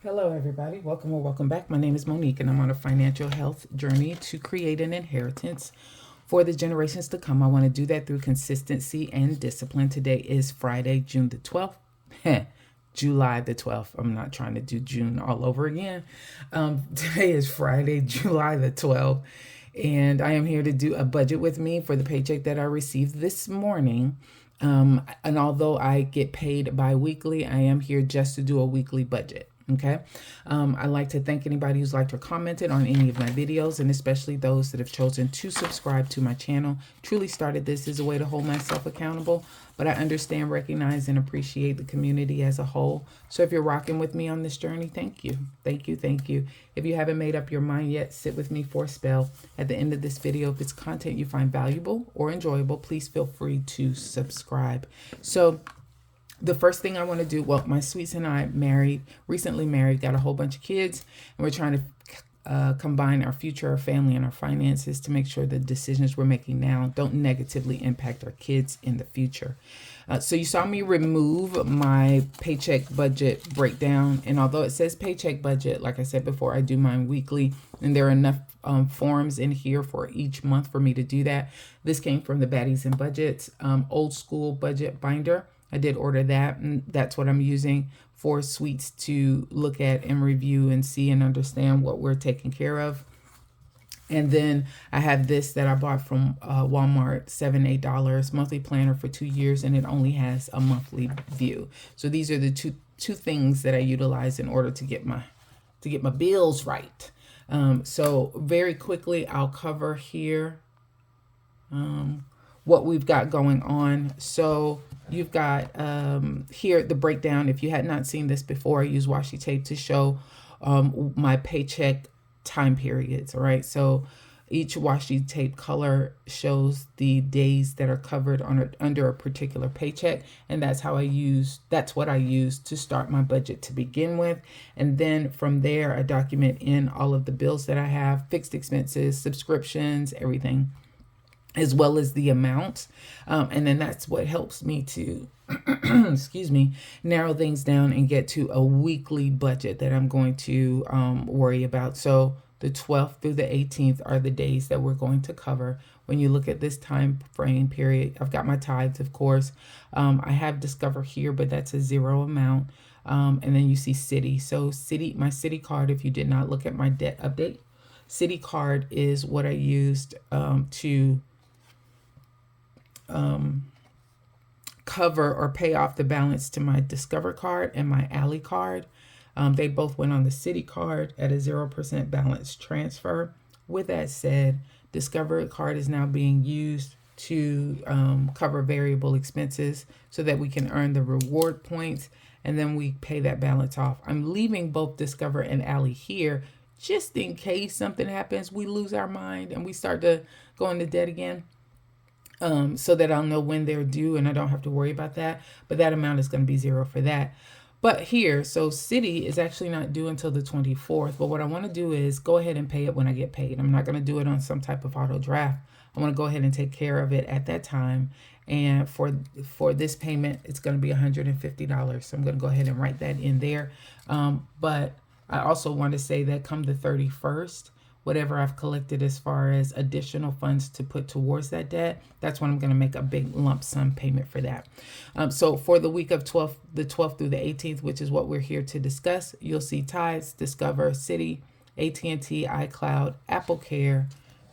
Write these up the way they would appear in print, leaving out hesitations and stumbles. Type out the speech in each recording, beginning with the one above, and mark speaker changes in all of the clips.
Speaker 1: Hello, everybody. Welcome or welcome back. My name is Monique, and I'm on a financial health journey to create an inheritance for the generations to come. I want to do that through consistency and discipline. Today is Friday, June the 12th. July the 12th. I'm not trying to do June all over again. Today is Friday, July the 12th, and I am here to do a budget with me for the paycheck that I received this morning. And although I get paid bi-weekly, I am here just to do a weekly budget. Okay. I'd like to thank anybody who's liked or commented on any of my videos, and especially those that have chosen to subscribe to my channel. Truly started this as a way to hold myself accountable, but I understand, recognize, and appreciate the community as a whole. So if you're rocking with me on this journey, thank you. Thank you. Thank you. If you haven't made up your mind yet, sit with me for a spell. At the end of this video, if it's content you find valuable or enjoyable, please feel free to subscribe. So the first thing I want to do, well, my sweets and I recently married, got a whole bunch of kids, and we're trying to combine our future, our family, and our finances to make sure the decisions we're making now don't negatively impact our kids in the future. So you saw me remove my paycheck budget breakdown, and although it says paycheck budget, like I said before, I do mine weekly, and there are enough forms in here for each month for me to do that. This came from the Baddies and Budgets old school budget binder. I did order that, and that's what I'm using for sweets to look at and review and see and understand what we're taking care of. And then I have this that I bought from Walmart, $7, $8, monthly planner for 2 years, and it only has a monthly view. So these are the two things that I utilize in order to get my bills right. So very quickly, I'll cover here what we've got going on. So you've got here the breakdown. If you had not seen this before, I use washi tape to show my paycheck time periods. All right. So each washi tape color shows the days that are covered under a particular paycheck. And that's what I use to start my budget to begin with. And then from there, I document in all of the bills that I have, fixed expenses, subscriptions, everything, as well as the amounts. And then that's what helps me to, excuse me, narrow things down and get to a weekly budget that I'm going to worry about. So the 12th through the 18th are the days that we're going to cover. When you look at this time frame period, I've got my tithes, of course. I have Discover here, but that's a zero amount. And then you see City. So my City card, if you did not look at my debt update, City card is what I used to cover or pay off the balance to my Discover card and my Alley card. They both went on the City card at a 0% balance transfer. With that said, Discover card is now being used to cover variable expenses so that we can earn the reward points, and then we pay that balance off. I'm leaving both Discover and Alley here just in case something happens, we lose our mind and we start to go into debt again. So that I'll know when they're due and I don't have to worry about that. But that amount is going to be zero for that. But here, so City is actually not due until the 24th. But what I want to do is go ahead and pay it when I get paid. I'm not going to do it on some type of auto draft. I want to go ahead and take care of it at that time. And for this payment, it's going to be $150. So I'm going to go ahead and write that in there. But I also want to say that come the 31st, whatever I've collected as far as additional funds to put towards that debt, that's when I'm going to make a big lump sum payment for that. So for the week of the 12th through the 18th, which is what we're here to discuss, you'll see Tithes, Discover, City, AT&T, iCloud, Apple Care,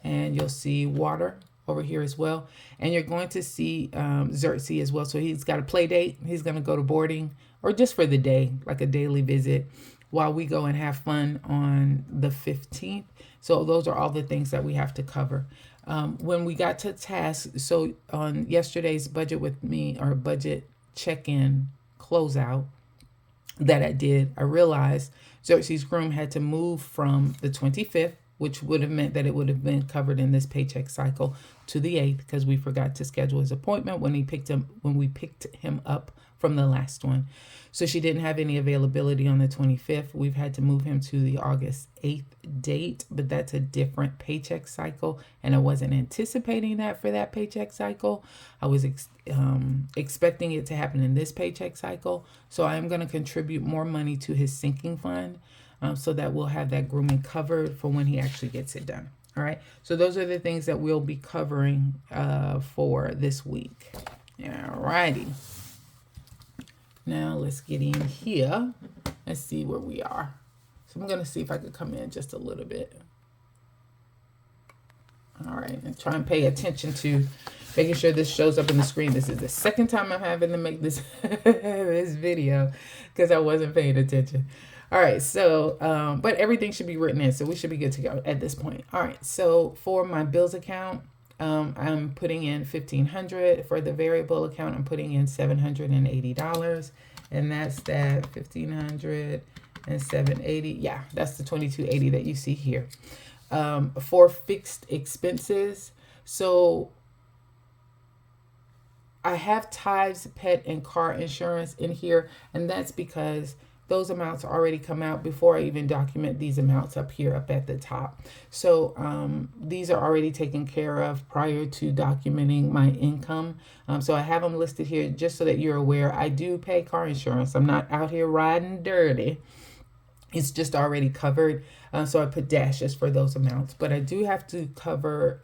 Speaker 1: and you'll see Water over here as well. And you're going to see Xerxes as well. So he's got a play date. He's going to go to boarding, or just for the day, like a daily visit, while we go and have fun on the 15th. So those are all the things that we have to cover. When we got to tasks, so on yesterday's budget with me, or budget check-in closeout that I did, I realized Xerxes' groom had to move from the 25th which would have meant that it would have been covered in this paycheck cycle to the 8th, because we forgot to schedule his appointment when we picked him up from the last one. So she didn't have any availability on the 25th. We've had to move him to the August 8th date, but that's a different paycheck cycle, and I wasn't anticipating that for that paycheck cycle. I was expecting it to happen in this paycheck cycle. So I am going to contribute more money to his sinking fund, so that we'll have that grooming covered for when he actually gets it done. All right. So those are the things that we'll be covering for this week. All righty. Now let's get in here and see where we are. So I'm going to see if I could come in just a little bit. All right. And try and pay attention to making sure this shows up in the screen. This is the second time I'm having to make this, this video because I wasn't paying attention. All right, so, but everything should be written in, so we should be good to go at this point. All right, so for my bills account, I'm putting in $1,500. For the variable account, I'm putting in $780, and that's that $1,500 and $780. Yeah, that's the $2,280 that you see here. For fixed expenses, so I have tithes, pet, and car insurance in here, and that's because those amounts already come out before I even document these amounts up here up at the top. So these are already taken care of prior to documenting my income. So I have them listed here just so that you're aware. I do pay car insurance. I'm not out here riding dirty. It's just already covered. So I put dashes for those amounts. But I do have to cover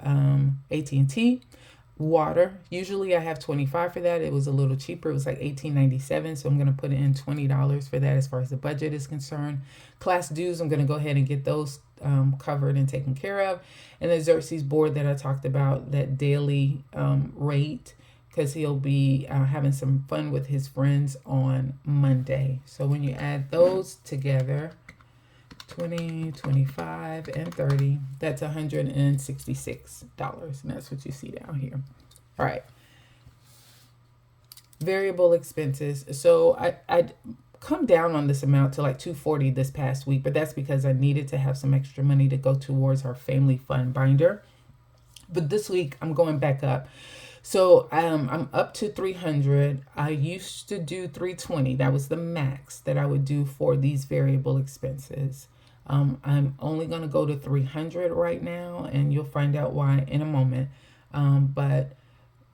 Speaker 1: AT&T. Water, usually I have $25 for that. It was a little cheaper. It was like $18.97, so I'm going to put in $20 for that as far as the budget is concerned. Class dues, I'm going to go ahead and get those covered and taken care of. And the Xerxes board that I talked about, that daily rate, because he'll be having some fun with his friends on Monday. So when you add those together, 20, 25, and 30, that's $166. And that's what you see down here. All right. Variable expenses. So I'd come down on this amount to like $240 this past week, but that's because I needed to have some extra money to go towards our family fund binder. But this week I'm going back up. So I'm up to $300. I used to do $320. That was the max that I would do for these variable expenses. I'm only going to go to $300 right now, and you'll find out why in a moment. But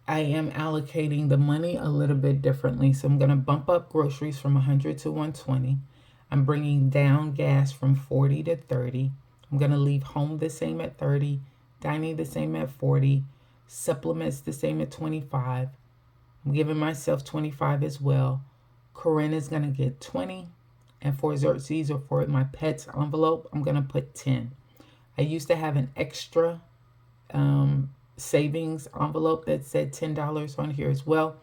Speaker 1: I am allocating the money a little bit differently. So I'm going to bump up groceries from $100 to $120. I'm bringing down gas from $40 to $30. I'm going to leave home the same at $30, dining the same at $40, supplements the same at $25. I'm giving myself $25 as well. Corinne is going to get $20. And for Xerxes, or for my pet's envelope, I'm going to put $10. I used to have an extra savings envelope that said $10 on here as well.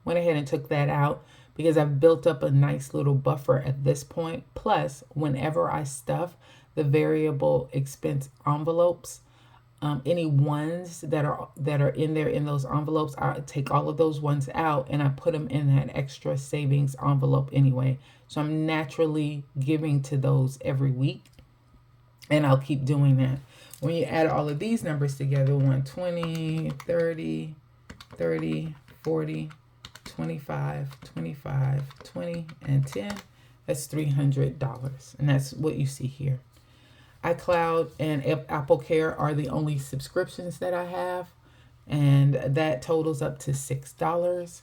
Speaker 1: Went ahead and took that out because I've built up a nice little buffer at this point. Plus, whenever I stuff the variable expense envelopes, any ones that are in there in those envelopes, I take all of those ones out and I put them in that extra savings envelope anyway. So I'm naturally giving to those every week, and I'll keep doing that. When you add all of these numbers together, 120, 30, 30, 40, 25, 25, 20, and 10, that's $300. And that's what you see here. iCloud and Apple Care are the only subscriptions that I have, and that totals up to $6.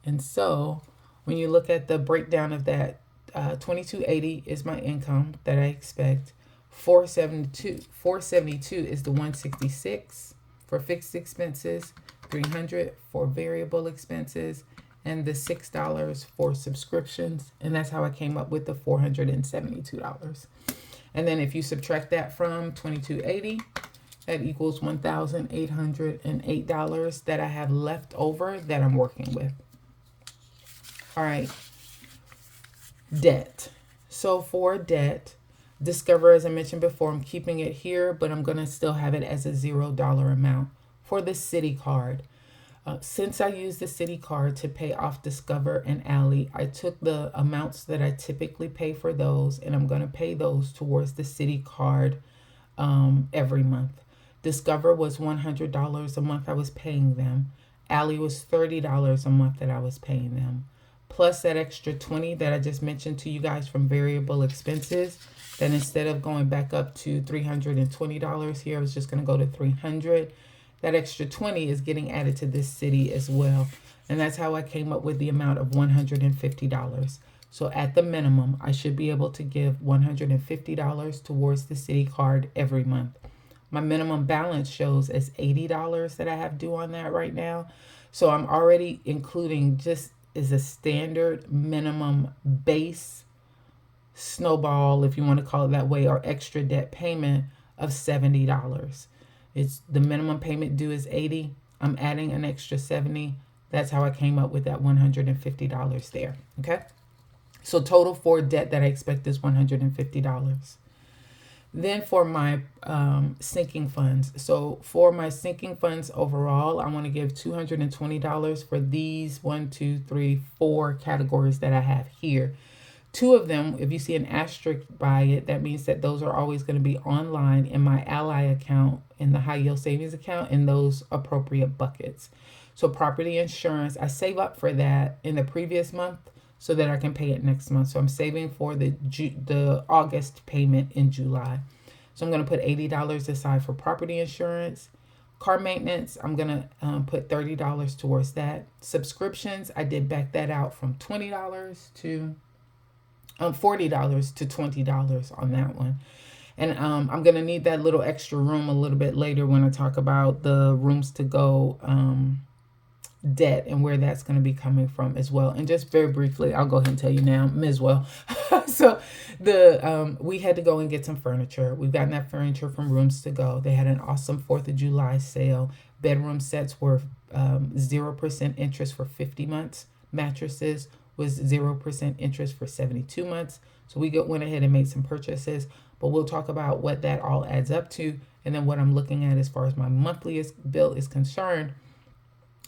Speaker 1: And so when you look at the breakdown of that, $22.80 is my income that I expect. $472 is the $166 for fixed expenses, $300 for variable expenses, and the $6 for subscriptions. And that's how I came up with the $472. And then if you subtract that from $22.80, that equals $1,808 that I have left over that I'm working with. All right. Debt. So for debt, Discover, as I mentioned before, I'm keeping it here, but I'm going to still have it as a $0 amount. For the Citi card, since I use the Citi card to pay off Discover and Ally, I took the amounts that I typically pay for those, and I'm going to pay those towards the Citi card every month. Discover was $100 a month I was paying them. Ally was $30 a month that I was paying them. Plus that extra $20 that I just mentioned to you guys from variable expenses, that instead of going back up to $320 here, I was just going to go to $300. That extra $20 is getting added to this city as well. And that's how I came up with the amount of $150. So at the minimum, I should be able to give $150 towards the city card every month. My minimum balance shows as $80 that I have due on that right now. So I'm already including, just as a standard minimum base snowball, if you want to call it that way, or extra debt payment of $70. It's the minimum payment due is $80. I'm adding an extra $70. That's how I came up with that $150 there. Okay. So total for debt that I expect is $150. Then for my sinking funds. So for my sinking funds overall, I want to give $220 for these 4 categories that I have here. 2 of them, if you see an asterisk by it, that means that those are always going to be online in my Ally account, in the high yield savings account, in those appropriate buckets. So property insurance, I save up for that in the previous month so that I can pay it next month. So I'm saving for the August payment in July. So I'm going to put $80 aside for property insurance. Car maintenance, I'm going to put $30 towards that. Subscriptions, I did back that out from $20 to $40 to $20 on that one. And I'm going to need that little extra room a little bit later when I talk about the rooms to go debt and where that's going to be coming from as well. And just very briefly, I'll go ahead and tell you now, as well. So we had to go and get some furniture. We've gotten that furniture from Rooms to Go. They had an awesome 4th of July sale. Bedroom sets were 0% interest for 50 months. Mattresses was 0% interest for 72 months. So we went ahead and made some purchases, but we'll talk about what that all adds up to. And then what I'm looking at as far as my monthly bill is concerned,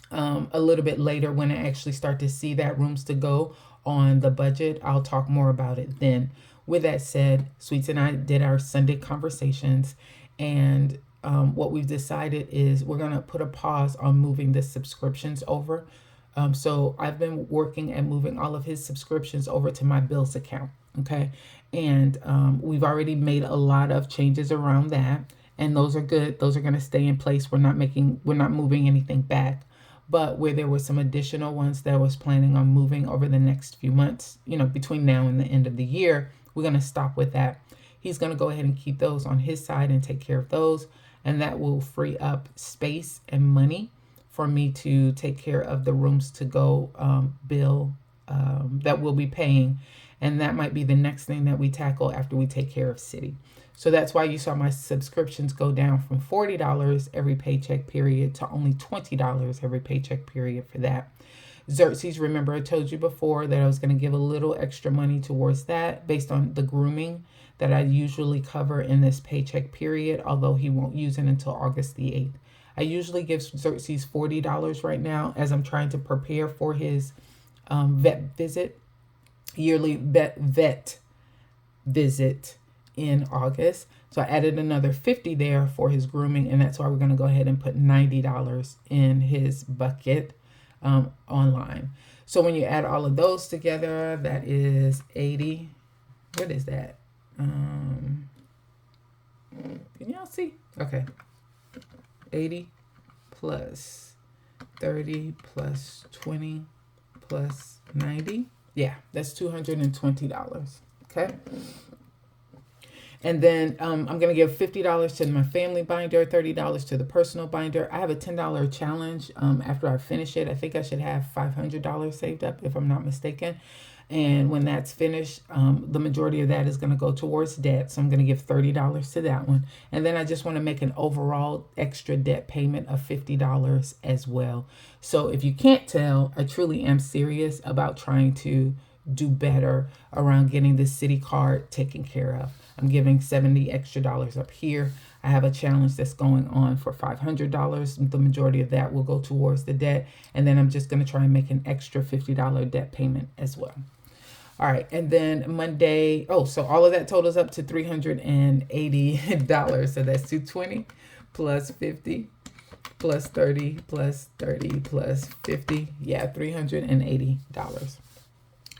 Speaker 1: a little bit later when I actually start to see that Rooms to Go on the budget. I'll talk more about it then. With that said, Sweets and I did our Sunday conversations, and what we've decided is we're going to put a pause on moving the subscriptions over. So I've been working at moving all of his subscriptions over to my bills account. Okay. And we've already made a lot of changes around that, and those are good. Those are going to stay in place. We're not moving anything back. But where there were some additional ones that I was planning on moving over the next few months, between now and the end of the year, we're going to stop with that. He's going to go ahead and keep those on his side and take care of those. And that will free up space and money for me to take care of the Rooms to Go bill that we'll be paying. And that might be the next thing that we tackle after we take care of City. So that's why you saw my subscriptions go down from $40 every paycheck period to only $20 every paycheck period for that. Xerxes, remember I told you before that I was going to give a little extra money towards that based on the grooming that I usually cover in this paycheck period, although he won't use it until August the 8th. I usually give Xerxes $40 right now as I'm trying to prepare for his vet visit, yearly vet visit in August. So I added another $50 there for his grooming, and that's why we're going to go ahead and put $90 in his bucket online. So when you add all of those together, that is 80. What is that? Can y'all see? Okay. 80 plus 30 plus 20 plus 90. Yeah, that's $220. Okay. And then I'm going to give $50 to my family binder, $30 to the personal binder. I have a $10 challenge. After I finish it, I think I should have $500 saved up, if I'm not mistaken. And when that's finished, the majority of that is going to go towards debt. So I'm going to give $30 to that one. And then I just want to make an overall extra debt payment of $50 as well. So if you can't tell, I truly am serious about trying to do better around getting this city card taken care of. I'm giving $70 extra up here. I have a challenge that's going on for $500. The majority of that will go towards the debt. And then I'm just going to try and make an extra $50 debt payment as well. All right, and then Monday, oh, so all of that totals up to $380. So that's 220 plus 50 plus 30 plus 30 plus 50. Yeah, $380.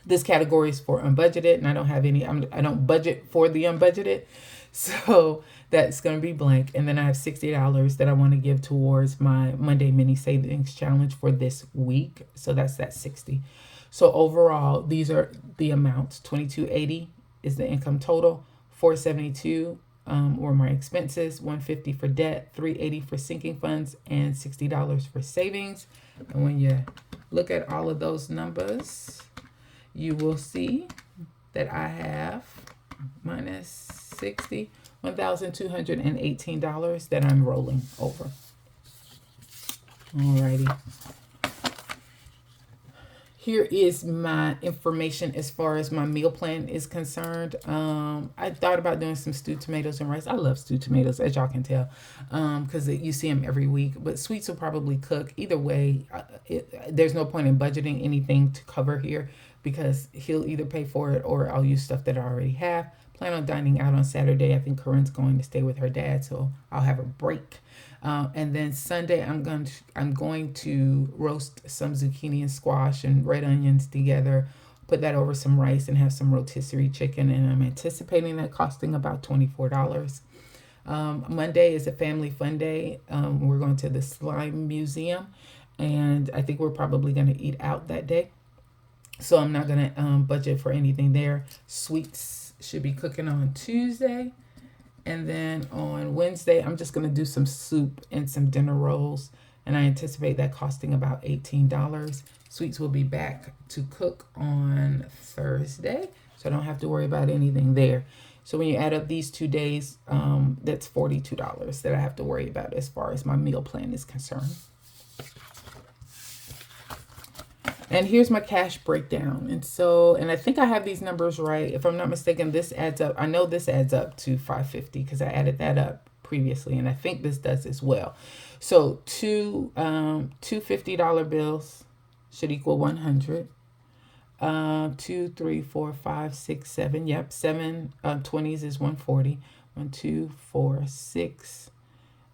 Speaker 1: This category is for unbudgeted, and I don't have any, I don't budget for the unbudgeted. So that's going to be blank. And then I have $60 that I want to give towards my Monday mini savings challenge for this week. So that's that 60. So overall, these are the amounts. 2280 is the income total, 472 or my expenses, 150 for debt, 380 for sinking funds, and $60 for savings. And when you look at all of those numbers, you will see that I have minus 60, $1,218 that I'm rolling over. Alrighty. Here is my information as far as my meal plan is concerned. I thought about doing some stewed tomatoes and rice. I love stewed tomatoes, as y'all can tell, because you see them every week. But sweets will probably cook. Either way, there's no point in budgeting anything to cover here because he'll either pay for it or I'll use stuff that I already have. Plan on dining out on Saturday. I think Corinne's going to stay with her dad, so I'll have a break. And then Sunday, I'm going to roast some zucchini and squash and red onions together, put that over some rice and have some rotisserie chicken. And I'm anticipating that costing about $24. Monday is a family fun day. We're going to the slime museum, and I think we're probably going to eat out that day. So I'm not going to budget for anything there. Sweets should be cooking on Tuesday. And then on Wednesday, I'm just going to do some soup and some dinner rolls. And I anticipate that costing about $18. Sweets will be back to cook on Thursday, so I don't have to worry about anything there. So when you add up these 2 days, that's $42 that I have to worry about as far as my meal plan is concerned. And here's my cash breakdown. And I think I have these numbers right. If I'm not mistaken, this adds up. I know this adds up to $550 because I added that up previously. And I think this does as well. So two $50 bills should equal 100. 2, 3, 4, 5, 6, 7. Yep, 7 20s is 140. 1, 2, 4, 6,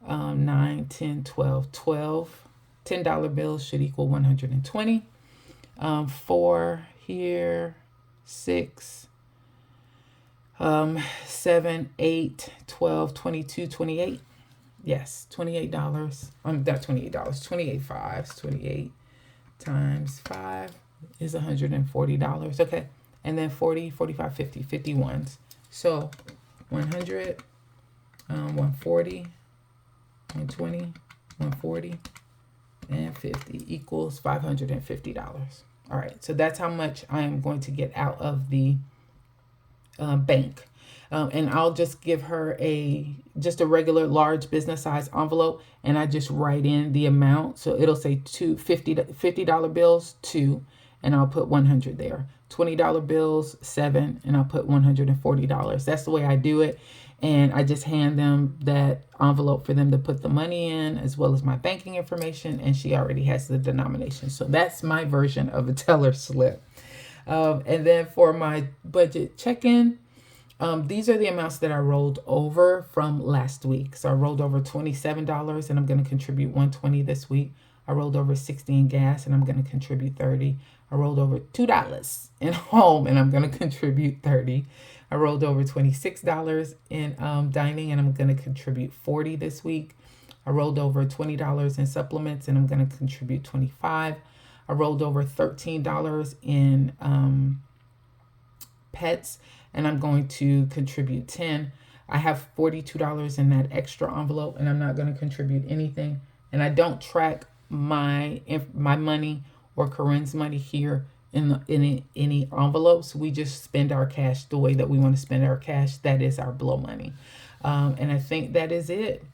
Speaker 1: 9, 10, 12. 12 $10 bills should equal 120. 4 here, 6, 7, 8, 12, 22, 28. Yes, $28. Not $28, 28 fives. 28 times 5 is $140. Okay. And then 40, 45, 50, 51s. So 100, 140, 120, 140. And 50 equals $550. All right, so that's how much I am going to get out of the bank. And I'll just give her just a regular large business size envelope, and I just write in the amount. So it'll say $50 bills 2, and I'll put 100 there. $20 bills 7, and I'll put $140. That's the way I do it. And I just hand them that envelope for them to put the money in, as well as my banking information. And she already has the denomination. So that's my version of a teller slip. And then for my budget check-in, these are the amounts that I rolled over from last week. So I rolled over $27, and I'm going to contribute $120 this week. I rolled over $60 in gas, and I'm going to contribute $30. I rolled over $2 in home, and I'm going to contribute $30. I rolled over $26 in dining, and I'm going to contribute $40 this week. I rolled over $20 in supplements, and I'm going to contribute $25. I rolled over $13 in pets, and I'm going to contribute $10. I have $42 in that extra envelope, and I'm not going to contribute anything. And I don't track my money or Corinne's money here in any envelopes. We just spend our cash the way that we want to spend our cash. That is our blow money. And I think that is it.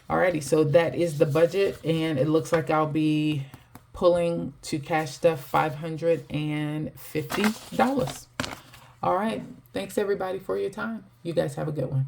Speaker 1: Alrighty, so that is the budget, and it looks like I'll be pulling to cash stuff $550. All right, thanks everybody for your time. You guys have a good one.